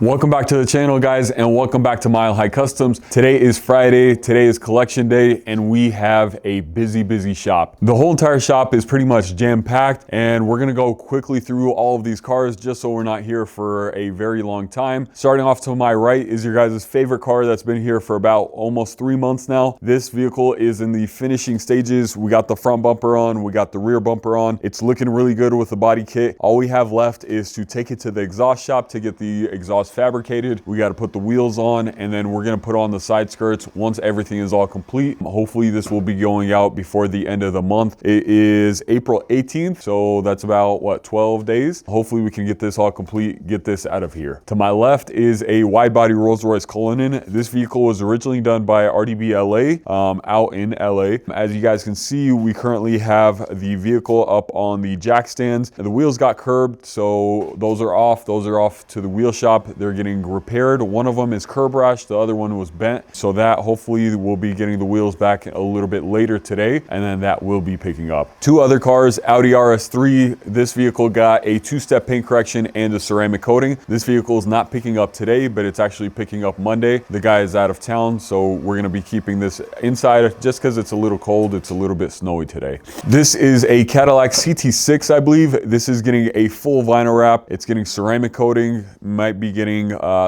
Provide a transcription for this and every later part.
Welcome back to the channel, guys, and welcome back to Mile High Customs. Today is Friday, today is collection day, and we have a busy shop. The whole entire shop is pretty much jam-packed, and we're gonna go quickly through all of these cars just so we're not here for a very long time. Starting off to my right is your guys' favorite car that's been here for about almost 3 months now. This vehicle is in the finishing stages. We got the front bumper on, we got the rear bumper on. It's looking really good with the body kit. All we have left is to take it to the exhaust shop to get the exhaust fabricated. We got to put the wheels on, and then we're going to put on the side skirts once everything is all complete. Hopefully this will be going out before the end of the month. It is April 18th, so that's about what, 12 days. Hopefully we can get this all complete, get this out of here. To my left is a wide body Rolls-Royce Cullinan. This vehicle was originally done by RDB LA out in LA. As you guys can see, we currently have the vehicle up on the jack stands. The wheels got curbed, so those are off to the wheel shop. They're getting repaired. One of them is curb rash, the other one was bent, so that hopefully we'll be getting the wheels back a little bit later today, and then that will be picking up. Two other cars, Audi RS3. This vehicle got a 2-step paint correction and a ceramic coating. This vehicle is not picking up today, but it's actually picking up Monday. The guy is out of town, so we're going to be keeping this inside just because it's a little cold. It's a little bit snowy today. This is a Cadillac CT6, I believe. This is getting a full vinyl wrap. It's getting ceramic coating, might be getting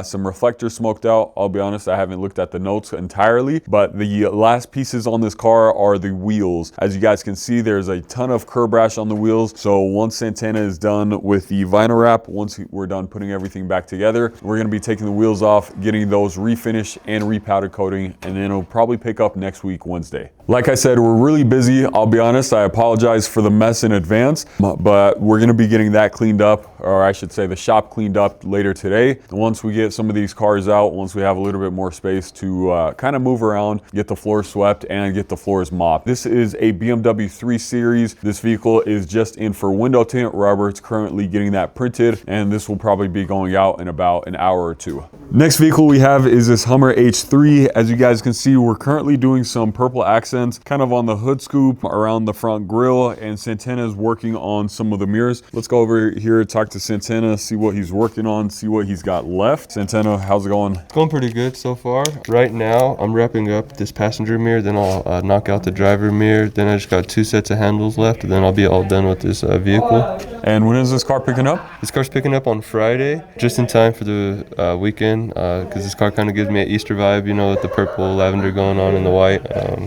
some reflectors smoked out. I'll be honest, I haven't looked at the notes entirely, but the last pieces on this car are the wheels. As you guys can see, there's a ton of curb rash on the wheels. So once Santana is done with the vinyl wrap, once we're done putting everything back together, we're going to be taking the wheels off, getting those refinished and repowder coating, and then it'll probably pick up next week, Wednesday. Like I said, we're really busy. I'll be honest, I apologize for the mess in advance, but we're going to be getting that cleaned up, or I should say the shop cleaned up later today. Once we get some of these cars out, once we have a little bit more space to kind of move around, get the floors swept and get the floors mopped. This is a BMW 3 Series. This vehicle is just in for window tint. Robert's currently getting that printed, and this will probably be going out in about an hour or two. Next vehicle we have is this Hummer H3. As you guys can see, we're currently doing some purple accents kind of on the hood scoop, around the front grille, and Santana is working on some of the mirrors. Let's go over here, talk to Santana, see what he's working on, see what he's got left. Santana, how's it going? It's going pretty good so far. Right now, I'm wrapping up this passenger mirror, then I'll knock out the driver mirror, then I just got 2 sets of handles left, and then I'll be all done with this vehicle. And when is this car picking up? This car's picking up on Friday, just in time for the weekend, because this car kind of gives me an Easter vibe, you know, with the purple lavender going on and the white.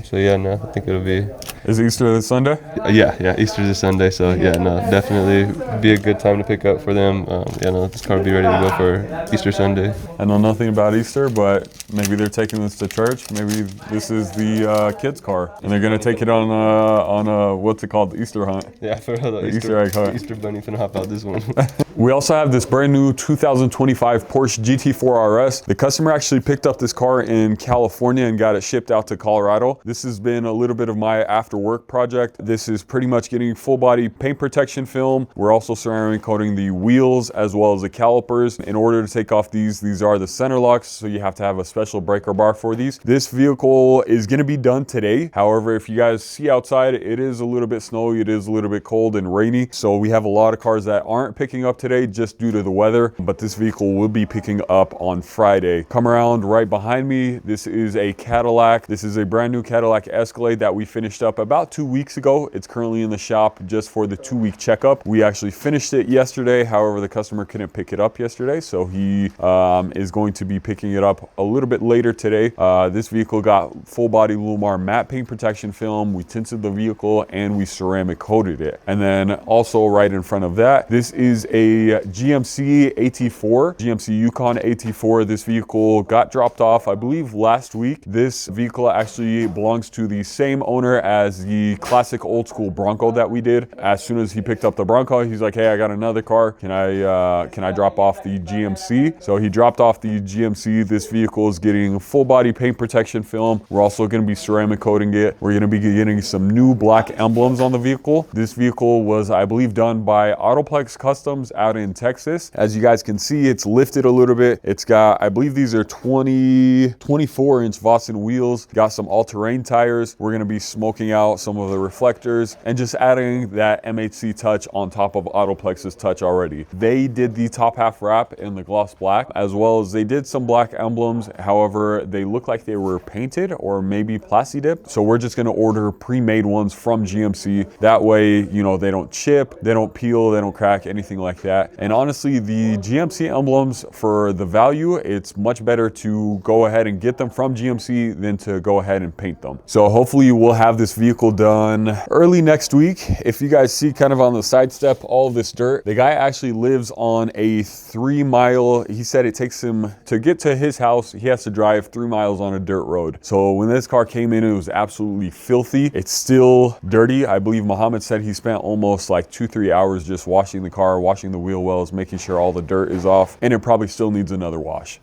So yeah, no, I think it'll be... Is Easter this Sunday? Yeah, Easter this Sunday, so yeah, no, definitely be a good time to pick up for them. Yeah, no, this car will be ready to go for Easter Sunday. I know nothing about Easter, but maybe they're taking this to church. Maybe this is the kids' car, and they're gonna take it on a what's it called, the Easter hunt. Yeah, for the Easter egg hunt. Easter bunny finna hop out this one. We also have this brand new 2025 Porsche GT4 RS. The customer actually picked up this car in California and got it shipped out to Colorado. This has been a little bit of my after work project. This is pretty much getting full body paint protection film. We're also ceramic coating the wheels as well as the calipers. In order to take off these are the center locks, so you have to have a special breaker bar for these. This vehicle is going to be done today. However, if you guys see outside, it is a little bit snowy, it is a little bit cold and rainy, so we have a lot of cars that aren't picking up today just due to the weather, but this vehicle will be picking up on Friday. Come around right behind me. This is a Cadillac. This is a brand new Cadillac Escalade that we finished up about 2 weeks ago. It's currently in the shop just for the 2-week checkup. We actually finished it yesterday. However, the customer couldn't pick it up yesterday, so he is going to be picking it up a little bit later today. This vehicle got full body Lumar matte paint protection film. We tinted the vehicle and we ceramic coated it. And then also right in front of that, this is a GMC AT4, GMC Yukon AT4. This vehicle got dropped off, I believe, last week. This vehicle actually belongs to the same owner as the classic old school Bronco that we did. As soon as he picked up the Bronco, he's like, hey, I got another car. Can I drop off the GMC? So he dropped off the GMC. This vehicle is getting full body paint protection film. We're also going to be ceramic coating it. We're going to be getting some new black emblems on the vehicle. This vehicle was, I believe, done by Autoplex Customs out in Texas. As you guys can see, it's lifted a little bit. It's got, I believe these are 24-inch Vossen wheels. Got some all-terrain tires. We're gonna be smoking out some of the reflectors and just adding that MHC touch on top of Autoplex's touch already. They did the top half wrap in the gloss black, as well as they did some black emblems. However, they look like they were painted or maybe plasti dipped. So we're just gonna order pre-made ones from GMC. That way, you know, they don't chip, they don't peel, they don't crack, anything like that. And honestly, the GMC emblems, for the value, it's much better to go ahead and get them from GMC than to go ahead and paint them. So hopefully we'll have this vehicle done early next week. If you guys see kind of on the side step all of this dirt, the guy actually lives on a 3-mile, he said it takes him to get to his house, he has to drive 3 miles on a dirt road. So when this car came in, it was absolutely filthy. It's still dirty. I believe Muhammad said he spent almost like 2-3 hours just washing the car, washing the wheel wells, making sure all the dirt is off, and it probably still needs another wash.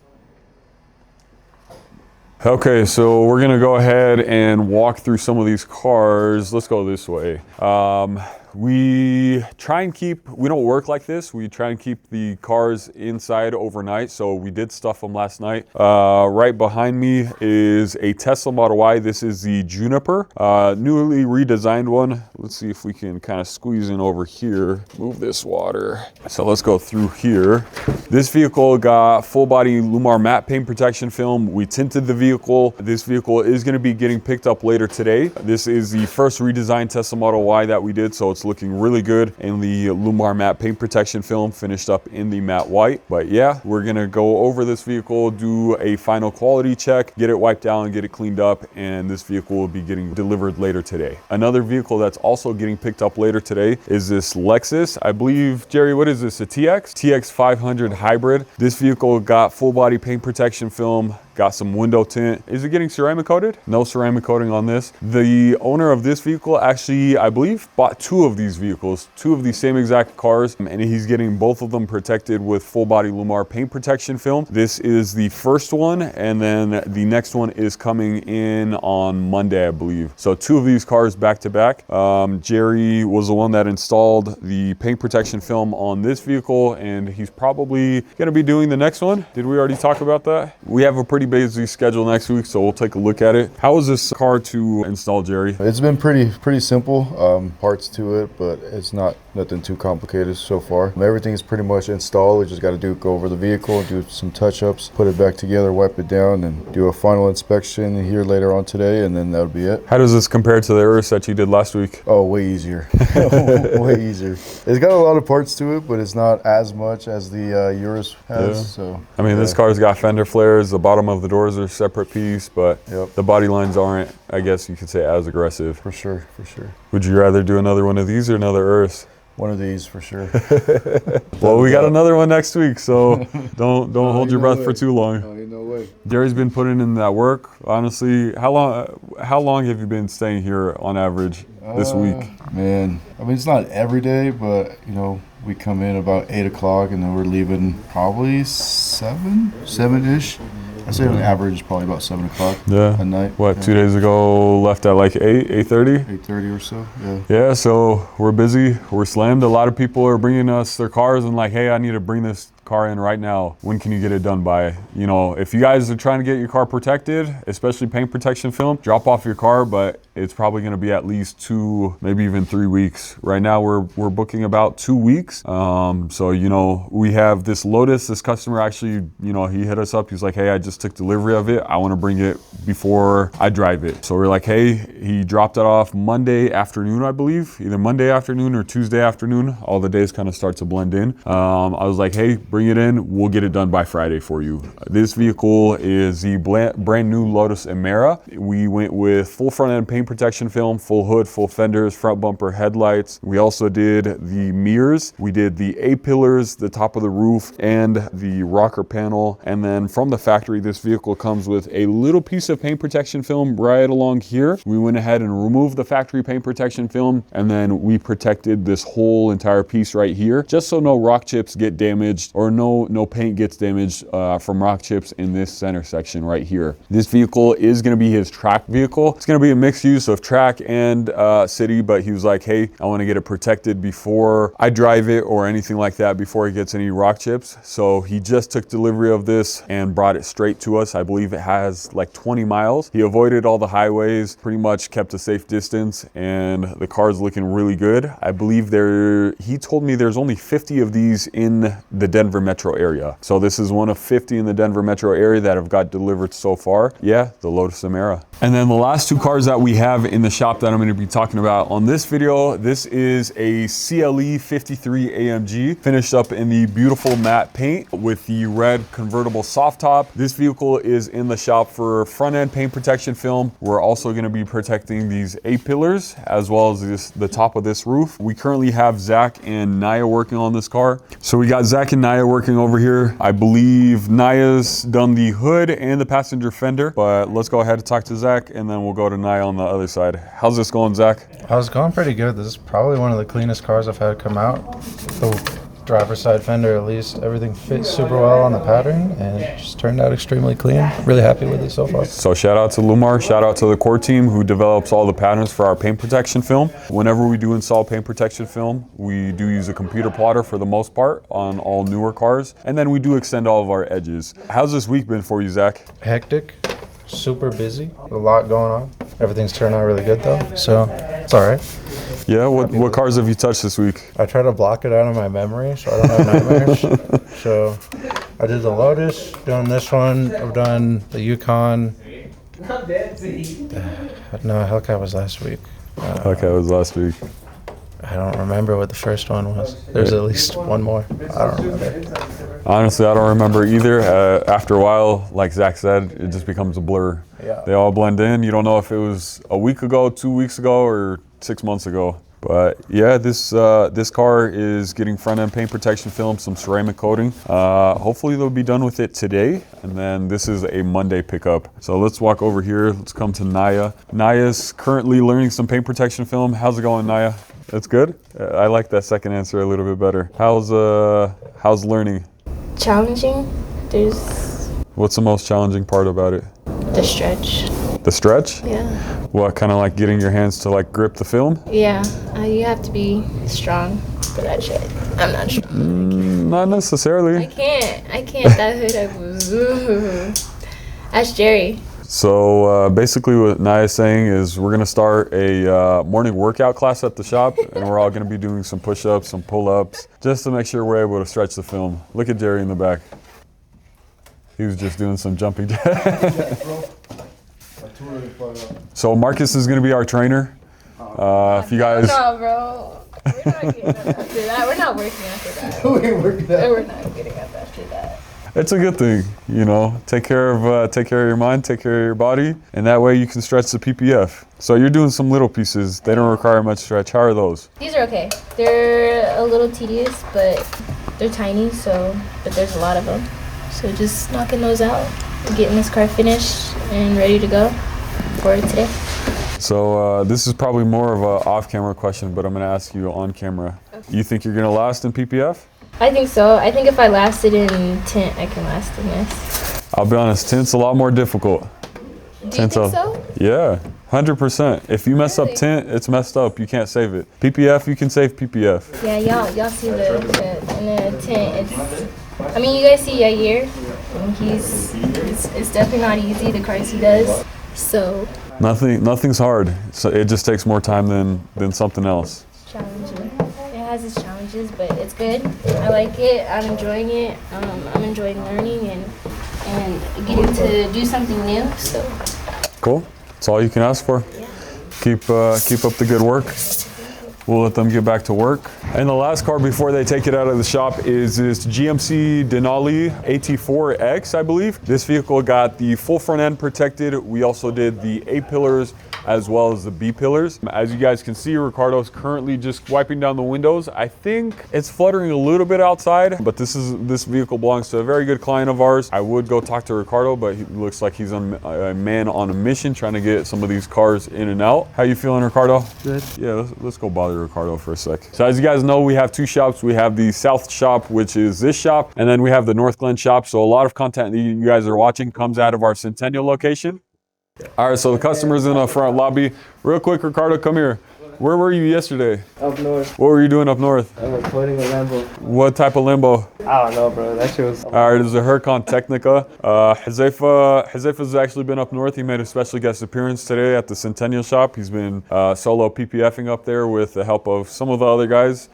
Okay, so we're gonna go ahead and walk through some of these cars. Let's go this way. We don't work like this. We try and keep the cars inside overnight. So we did stuff them last night. Right behind me is a Tesla Model Y. This is the Juniper, newly redesigned one. Let's see if we can kind of squeeze in over here. Move this water. So let's go through here. This vehicle got full body Lumar matte paint protection film. We tinted the vehicle. This vehicle is gonna be getting picked up later today. This is the first redesigned Tesla Model Y that we did. So it's looking really good, and the Lumar matte paint protection film finished up in the matte white. But yeah, we're gonna go over this vehicle, do a final quality check, get it wiped down, get it cleaned up, and this vehicle will be getting delivered later today. Another vehicle that's also getting picked up later today is this Lexus. I believe, Jerry, what is this, a TX 500 hybrid. This vehicle got full body paint protection film, got some window tint. Is it getting ceramic coated? No ceramic coating on this. The owner of this vehicle actually, I believe, bought 2 of these vehicles, 2 of these same exact cars, and he's getting both of them protected with full body Lumar paint protection film. This is the first one, and then the next one is coming in on Monday, I believe. So 2 of these cars back to back. Jerry was the one that installed the paint protection film on this vehicle, and he's probably gonna be doing the next one. Did we already talk about that? We have a pretty busy schedule next week, so we'll take a look at it. How was this car to install, Jerry? It's been pretty simple. Parts to it, but it's nothing too complicated so far. Everything's pretty much installed. We just got to go over the vehicle, do some touch-ups, put it back together, wipe it down, and do a final inspection here later on today, and then that'll be it. How does this compare to the Urus that you did last week? Oh, way easier. Way easier. It's got a lot of parts to it, but it's not as much as the Urus has. Yeah. So I mean, this car's got fender flares. The bottom of the doors are a separate piece, but the body lines aren't, I guess you could say, as aggressive. For sure, for sure. Would you rather do another one of these or another Urus? One of these for sure. Well, we got another one next week, so don't hold your breath for too long. Ain't no way. Jerry's been putting in that work. Honestly, how long have you been staying here on average this week? Man, I mean, it's not every day, but you know, we come in about 8 o'clock and then we're leaving probably 7-ish. I say on average probably about 7 o'clock at night. What, 2 days ago left at like 8:30? 8:30 or so, yeah. Yeah, so we're busy, we're slammed. A lot of people are bringing us their cars and like, hey, I need to bring this car in right now. When can you get it done by? You know, if you guys are trying to get your car protected, especially paint protection film, drop off your car, but it's probably gonna be at least 2, maybe even 3 weeks. Right now we're booking about 2 weeks. So, you know, we have this Lotus, this customer actually, you know, he hit us up. He's like, hey, I just took delivery of it. I wanna bring it before I drive it. So we're like, hey, he dropped it off Monday afternoon, I believe, either Monday afternoon or Tuesday afternoon. All the days kind of start to blend in. I was like, hey, bring it in, we'll get it done by Friday for you. This vehicle is the brand new Lotus Emera. We went with full front end paint protection film, full hood, full fenders, front bumper, headlights. We also did the mirrors. We did the A-pillars, the top of the roof, and the rocker panel. And then from the factory, this vehicle comes with a little piece of paint protection film right along here. We went ahead and removed the factory paint protection film, and then we protected this whole entire piece right here, just so no rock chips get damaged or or no paint gets damaged from rock chips in this center section right here. This vehicle is going to be his track vehicle. It's going to be a mixed use of track and city, but he was like, hey, I want to get it protected before I drive it or anything like that, before it gets any rock chips. So he just took delivery of this and brought it straight to us. I believe it has like 20 miles. He avoided all the highways, pretty much kept a safe distance, and the car's looking really good. I believe he told me there's only 50 of these in the Denver metro area. So this is one of 50 in the Denver metro area that have got delivered so far. Yeah, the Lotus Emera. And then the last two cars that we have in the shop that I'm going to be talking about on this video, this is a CLE 53 AMG, finished up in the beautiful matte paint with the red convertible soft top. This vehicle is in the shop for front end paint protection film. We're also going to be protecting these A-pillars as well as the top of this roof. We currently have Zach and Naya working on this car. So we got Zach and Naya working over here. I believe Naya's done the hood and the passenger fender, but let's go ahead and talk to Zach and then we'll go to Naya on the other side. How's this going, Zach? I was going pretty good. This is probably one of the cleanest cars I've had come out. The driver's side fender, at least, everything fits super well on the pattern and it just turned out extremely clean. Really happy with it so far. So shout out to Lumar, shout out to the core team who develops all the patterns for our paint protection film. Whenever we do install paint protection film, we do use a computer plotter for the most part on all newer cars, and then we do extend all of our edges. How's this week been for you, Zach? Hectic, super busy, a lot going on. Everything's turned out really good though, so it's all right. Yeah, what cars have you touched this week? I try to block it out of my memory so I don't have nightmares. So I did the Lotus, doing this one, I've done the Yukon. No, Hellcat was last week. Hellcat was last week. I don't remember what the first one was. There's at least one more. I don't remember. Honestly, I don't remember either. After a while, like Zach said, it just becomes a blur. Yeah. They all blend in. You don't know if it was a week ago, 2 weeks ago, or 6 months ago. But yeah, this car is getting front end paint protection film, some ceramic coating. Hopefully they'll be done with it today. And then this is a Monday pickup. So let's walk over here. Let's come to Naya. Naya's currently learning some paint protection film. How's it going, Naya? That's good. I like that second answer a little bit better. How's learning? Challenging. What's the most challenging part about it? The stretch. The stretch? Yeah. What, kind of like getting your hands to like grip the film? Yeah. You have to be strong for that shit. I'm not strong. Not necessarily. I can't. That hood, I was. Ask Jerry. So basically what Naya's saying is we're going to start a morning workout class at the shop, and we're all going to be doing some push-ups, some pull-ups, just to make sure we're able to stretch the film. Look at Jerry in the back. He was just doing some jumping jacks. So Marcus is going to be our trainer. If you guys... No, bro. We're not getting up after that. We're not working after that. We're not getting up after that. It's a good thing, you know. Take care of your mind, take care of your body, and that way you can stretch the PPF. So you're doing some little pieces. They don't require much stretch. How are those? These are okay. They're a little tedious, but they're tiny. But there's a lot of them. So just knocking those out, getting this car finished and ready to go for today. So this is probably more of an off-camera question, but I'm going to ask you on camera. Okay. You think you're going to last in PPF? I think so. I think if I lasted in tint, I can last in this. I'll be honest, tint's a lot more difficult. Do you think so? Yeah, 100%. If you mess up tint, it's messed up. You can't save it. PPF, you can save PPF. Yeah, y'all see the tint. I mean, you guys see Yair, and it's definitely not easy, the cars he does. So nothing's hard. So it just takes more time than something else. Challenging. It has its challenges, but it's good. I like it. I'm enjoying it. I'm enjoying learning and getting to do something new. So cool. That's all you can ask for. Yeah. Keep up the good work. We'll let them get back to work. And the last car before they take it out of the shop is this GMC Denali AT4X, I believe. This vehicle got the full front end protected. We also did the A pillars as well as the B pillars. As you guys can see, Ricardo's currently just wiping down the windows. I think it's fluttering a little bit outside, but this vehicle belongs to a very good client of ours. I would go talk to Ricardo, but he looks like he's a man on a mission trying to get some of these cars in and out. How you feeling, Ricardo? Good. Yeah, let's go bother bother Ricardo for a sec. So as you guys know, we have two shops. We have the South shop, which is this shop, and then we have the North Glen shop. So a lot of content that you guys are watching comes out of our Centennial location. All right, so the customer's in the front lobby. Real quick, Ricardo, come here. Where were you yesterday? Up north. What were you doing up north? I was floating a Lambo. What type of Lambo? I don't know, bro. That shit was. All right, it's a Huracan Technica. Huzaifa's actually been up north. He made a special guest appearance today at the Centennial shop. He's been solo PPFing up there with the help of some of the other guys.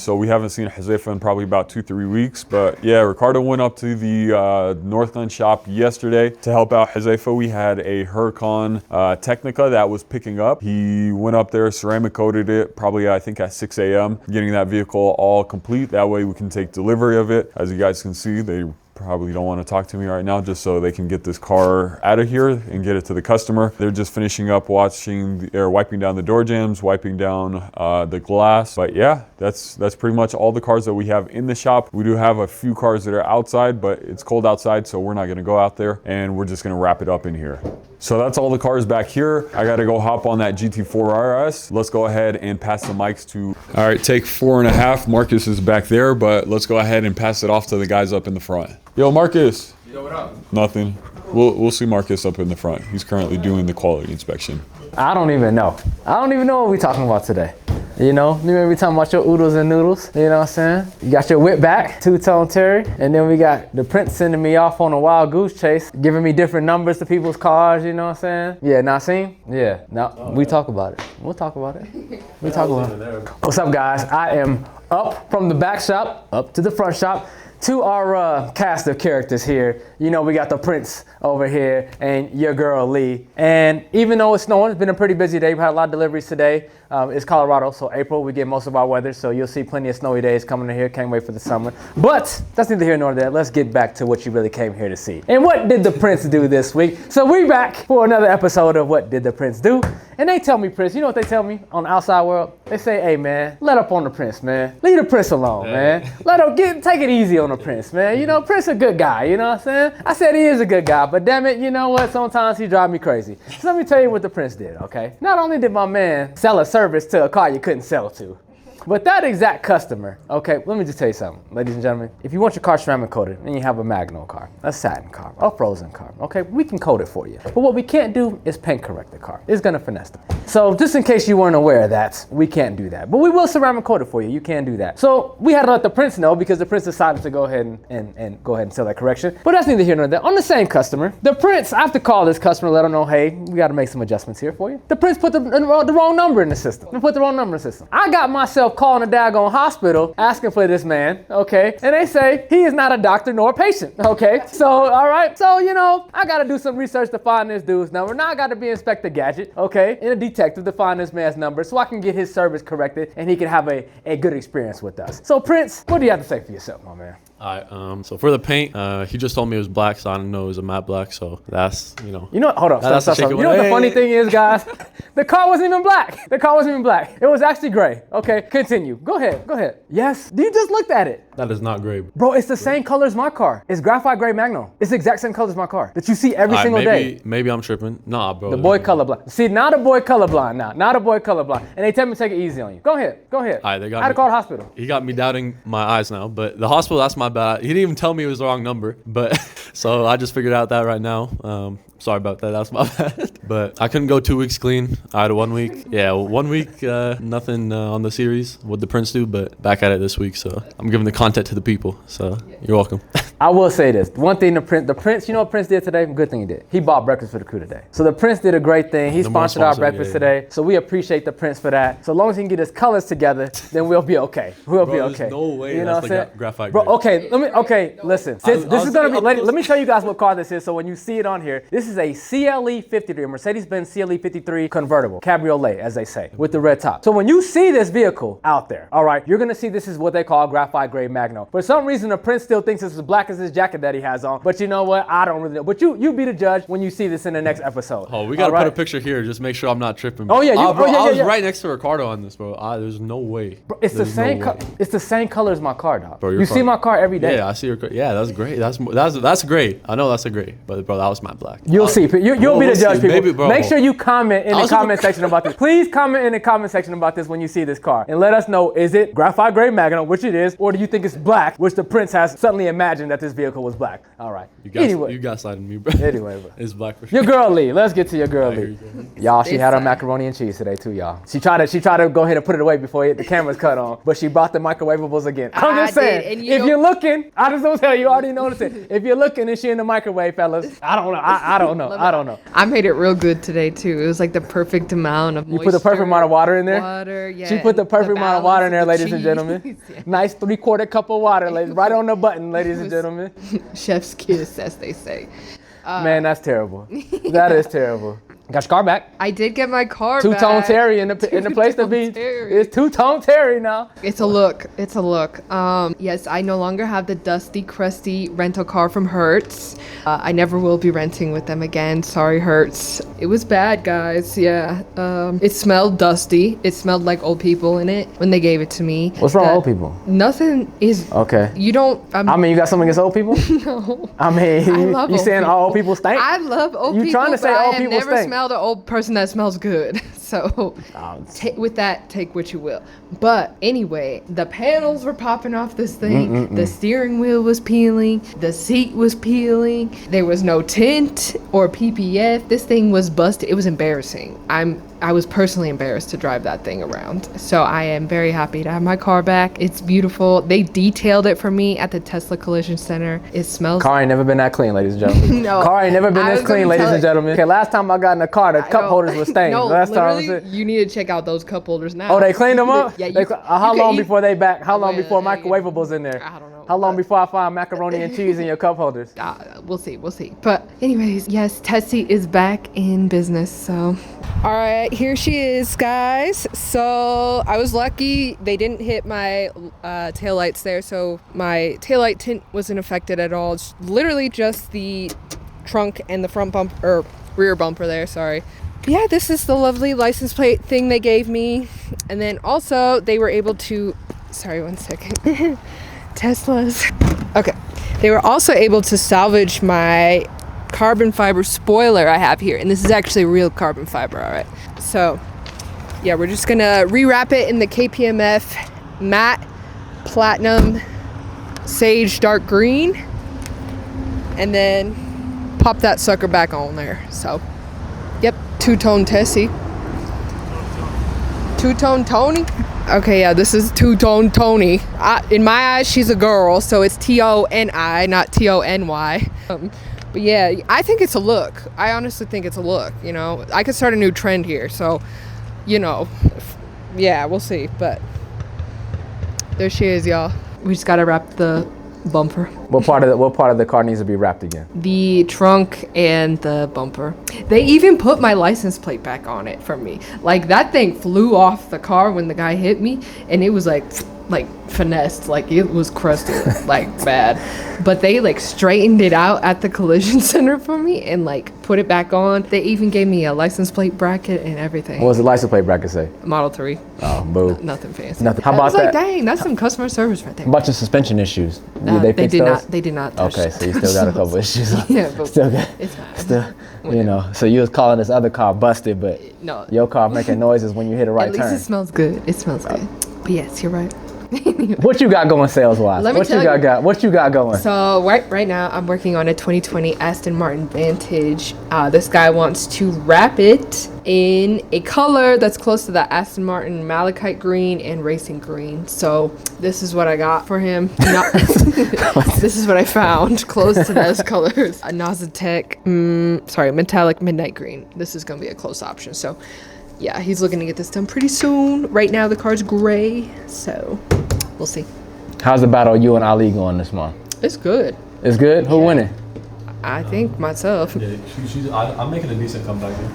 So we haven't seen Huzaifa in probably about 2-3 weeks. But yeah, Ricardo went up to the North Glen shop yesterday to help out Huzaifa. We had a Huracan Technica that was picking up. He went up there, ceramic coated it, probably I think at 6 a.m. getting that vehicle all complete. That way we can take delivery of it. As you guys can see, they probably don't want to talk to me right now just so they can get this car out of here and get it to the customer. They're just finishing up wiping down the door jambs, wiping down the glass. But yeah, that's pretty much all the cars that we have in the shop. We do have a few cars that are outside, but it's cold outside, so we're not going to go out there, and we're just going to wrap it up in here. So that's all the cars back here. I got to go hop on that GT4 RS. Let's go ahead and pass the mics to, all right, take 4.5. Marcus is back there, but let's go ahead and pass it off to the guys up in the front. Yo, Marcus. Yo, what up? Nothing. We'll see Marcus up in the front. He's currently doing the quality inspection. I don't even know. I don't even know what we're talking about today. You know, you may be talking about your oodles and noodles, you know what I'm saying? You got your whip back, two-tone Terry, and then we got the Prince sending me off on a wild goose chase, giving me different numbers to people's cars, you know what I'm saying? Yeah, Nassim? Yeah, no, we talk about it. We'll talk about it. We talk about it. What's up, guys? I am up from the back shop, up to the front shop. To our cast of characters here, you know, we got the Prince over here and your girl Lee. And even though it's snowing, it's been a pretty busy day. We had a lot of deliveries today. It's Colorado, so April, we get most of our weather, so you'll see plenty of snowy days coming in here. Can't wait for the summer. But that's neither here nor there. Let's get back to what you really came here to see. And what did the Prince do this week? So we're back for another episode of What Did the Prince Do? And they tell me, Prince, you know what they tell me on the outside world? They say, hey, man, let up on the Prince, man. Leave the Prince alone, man. Let him take it easy on the Prince, man. You know, Prince a good guy, you know what I'm saying? I said he is a good guy, but damn it, you know what? Sometimes he drive me crazy. So let me tell you what the Prince did, okay? Not only did my man sell a service to a car you couldn't sell to, but that exact customer, okay, let me just tell you something, ladies and gentlemen. If you want your car ceramic coated and you have a Magno car, a satin car, a frozen car, okay, we can coat it for you. But what we can't do is paint correct the car. It's gonna finesse them. So just in case you weren't aware of that, we can't do that. But we will ceramic coat it for you. You can do that. So we had to let the Prince know because the Prince decided to go ahead and go ahead and sell that correction. But that's neither here nor there. On the same customer, the Prince, I have to call this customer, let him know, hey, we gotta make some adjustments here for you. The Prince put the wrong number in the system. I got myself calling a daggone hospital asking for this man, okay? And they say he is not a doctor nor a patient, okay? So, all right. So, you know, I got to do some research to find this dude's number. Now I got to be Inspector Gadget, okay? And a detective to find this man's number so I can get his service corrected and he can have a good experience with us. So, Prince, what do you have to say for yourself, my man? All right, so for the paint, he just told me it was black, so I didn't know it was a matte black, so that's, you know. You know what, hold on, stop. You know what the funny thing is, guys? The car wasn't even black. It was actually gray. Okay, continue. Go ahead. Yes, you just looked at it. That is not gray. Bro, it's the same color as my car. It's graphite gray Magno. It's the exact same color as my car that you see every single day. Maybe I'm tripping. Nah, bro. The boy colorblind. See, now the boy colorblind now. Now the boy colorblind. And they tell me to take it easy on you. Go ahead. All right, they got I had to call the hospital. He got me doubting my eyes now, but the hospital, that's my bad. He didn't even tell me it was the wrong number, but so I just figured out that right now. Sorry about that. That's my bad. But I couldn't go 2 weeks clean. I had 1 week. Yeah, 1 week, nothing on the series. What the Prince do, but back at it this week. So I'm giving the content to the people. So you're welcome. I will say this. One thing the Prince, you know what Prince did today? Good thing he did. He bought breakfast for the crew today. So the Prince did a great thing. He sponsored our breakfast today. So we appreciate the Prince for that. So as long as he can get his colors together, then we'll be okay. We'll be okay. There's no way you know that's like graphite Bro, gray. Listen. This is going to be, let me tell you guys what car this is. So when you see it on here, this is a CLE 53, a Mercedes-Benz CLE 53 convertible, cabriolet, as they say, with the red top. So when you see this vehicle out there, all right, you're going to see this is what they call graphite gray Magno. For some reason, the Prince still thinks it's as black as as his jacket that he has on. But you know what? I don't really know. But you be the judge when you see this in the next episode. Oh, we gotta put a picture here. Just make sure I'm not tripping. Oh, yeah, bro, yeah, I was yeah. right next to Ricardo on this, bro. There's no way. Bro, it's the same. It's the same color as my car, dog. Bro, you see my car every day. Yeah, I see your car. Yeah, that's great. That's great. I know that's a great. But bro, that was matte black. You'll see. You'll be the judge, people. Maybe, bro. Make sure you comment in the comment section about this. Please comment in the comment section about this when you see this car, and let us know: is it graphite gray Magnum, which it is, or do you think it's black, which the Prince has suddenly imagined that this vehicle was black? All right. You Anyway, gaslighting me, bro. Anyway, bro. It's black for sure. Your girl Lee. Let's get to your girl Lee. Y'all, she had her macaroni and cheese today too, y'all. She tried to go ahead and put it away before the camera's cut on, but she brought the microwavables again. I'm just saying, if you're looking, I just don't tell you, already noticed it. If you're looking and she in the microwave, fellas, I don't know. I don't know. I don't know. I made it real good today too. It was like the perfect amount of moisture. You put the perfect amount of water in there? Water, yeah. She put the perfect amount of water in there, ladies and cheese. gentlemen. Yeah. Nice 3/4 cup of water, right on the button, ladies and gentlemen. Chef's kiss, as they say. Man, that's terrible. That is terrible. Got your car back. I did get my car back. Two-tone Terry in the place to be. Terry. It's two-tone Terry now. It's a look. It's a look. Yes, I no longer have the dusty, crusty rental car from Hertz. I never will be renting with them again. Sorry, Hertz. It was bad, guys. Yeah. It smelled dusty. It smelled like old people in it when they gave it to me. What's wrong with old people? Nothing is. Okay. You don't. I mean, you got something against old people? No. I mean, I love you old saying people. all old people stink? I love old people. You trying to say but old I people have never stink? smelled an old person that smells good. So with that, take what you will. But anyway, the panels were popping off this thing. The steering wheel was peeling. The seat was peeling. There was no tint or PPF. This thing was busted. It was embarrassing. I was personally embarrassed to drive that thing around. So I am very happy to have my car back. It's beautiful. They detailed it for me at the Tesla Collision Center. It smells. Car ain't never been that clean, ladies and gentlemen. No. Car ain't never been I this was clean, gonna ladies tell and gentlemen. Okay, last time I got in the car, the cup holders were stained. No, Last time literally, you need to check out those cup holders now. Oh, they cleaned them up? Yeah. How long before they back? How long Well, before microwavables in there? I don't know. How long before I find macaroni and cheese in your cup holders? We'll see. But anyways, yes, Tessie is back in business, so. All right, here she is, guys. So I was lucky they didn't hit my taillights there, so my taillight tint wasn't affected at all. It's literally just the trunk and the front bumper, or rear bumper there, sorry. Yeah, this is the lovely license plate thing they gave me. And then also they were able to, sorry, one second. Teslas. Okay. They were also able to salvage my carbon fiber spoiler I have here. And this is actually real carbon fiber, all right? So, yeah, we're just gonna rewrap it in the KPMF matte platinum sage dark green. And then pop that sucker back on there. So, yep, two-tone Tessie. Two-tone Tony? Okay, yeah, this is two-tone Tony. In my eyes, she's a girl, so it's T-O-N-I, not T-O-N-Y. But yeah, I think it's a look. I honestly think it's a look, you know. I could start a new trend here, so, you know, yeah, we'll see. But there she is, y'all. We just gotta wrap the bumper. What part of the car needs to be wrapped again? The trunk and the bumper. They even put my license plate back on it for me. Like, that thing flew off the car when the guy hit me, and it was like finessed, like it was crusted like bad. But they like straightened it out at the collision center for me and like put it back on. They even gave me a license plate bracket and everything. What does the license plate bracket say? Model 3. Oh, boo. Nothing fancy. Nothing. How I about was that? like, dang, that's some customer service right there. How about your suspension issues? They fix did those? not. They did not. touch Okay, so you still got a couple issues. Yeah, but Still got. it's fine. Still, you know. So you was calling this other car busted, but No. your car making noises when you hit a right At least turn. it smells good. It smells good. But yes, you're right. What you got going sales wise? Let me What you tell you. What you got going? So right now I'm working on a 2020 Aston Martin Vantage. This guy wants to wrap it in a color that's close to the Aston Martin malachite green and racing green. So this is what I got for him. This is what I found close to those colors. A Nazatec, metallic midnight green. This is gonna be a close option. So yeah, he's looking to get this done pretty soon. Right now the car's gray, so we'll see. How's the battle you and Ali going this month? It's good. It's good? Who winning? I think myself. Yeah, I'm making a decent comeback here.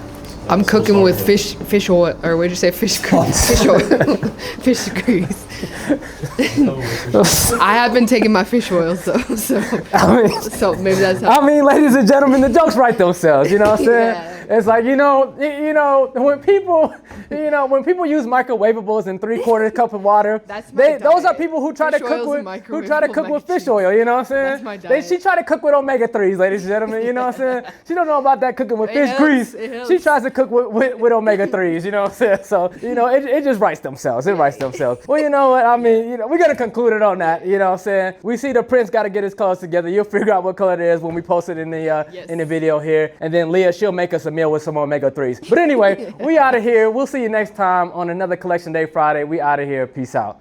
I'm cooking with fish oil, or what'd you say, fish grease? Fish oil, fish grease. I have been taking my fish oil, so maybe that's how. I mean, ladies and gentlemen, the jokes write themselves. You know what I'm saying? Yeah. It's like when people use microwavables and 3/4 cup of water, That's my those are diet. people who try to Fish cook oil's with and fish microwavable oil. You know what I'm saying? That's my diet. She try to cook with omega-3s, ladies and gentlemen. You know what I'm saying? She don't know about that cooking with It fish helps, grease. it helps. She tries to cook with omega-3s. You know what I'm saying? So it just writes themselves. It writes themselves. Well, you know what? I mean, we're gonna conclude it on that. You know what I'm saying? We see the Prince got to get his colors together. You'll figure out what color it is when we post it in the video here. And then Leah, she'll make us a meal with some omega-3s. But anyway, we out of here. We'll see you next time on another Collection Day Friday. We out of here. Peace out.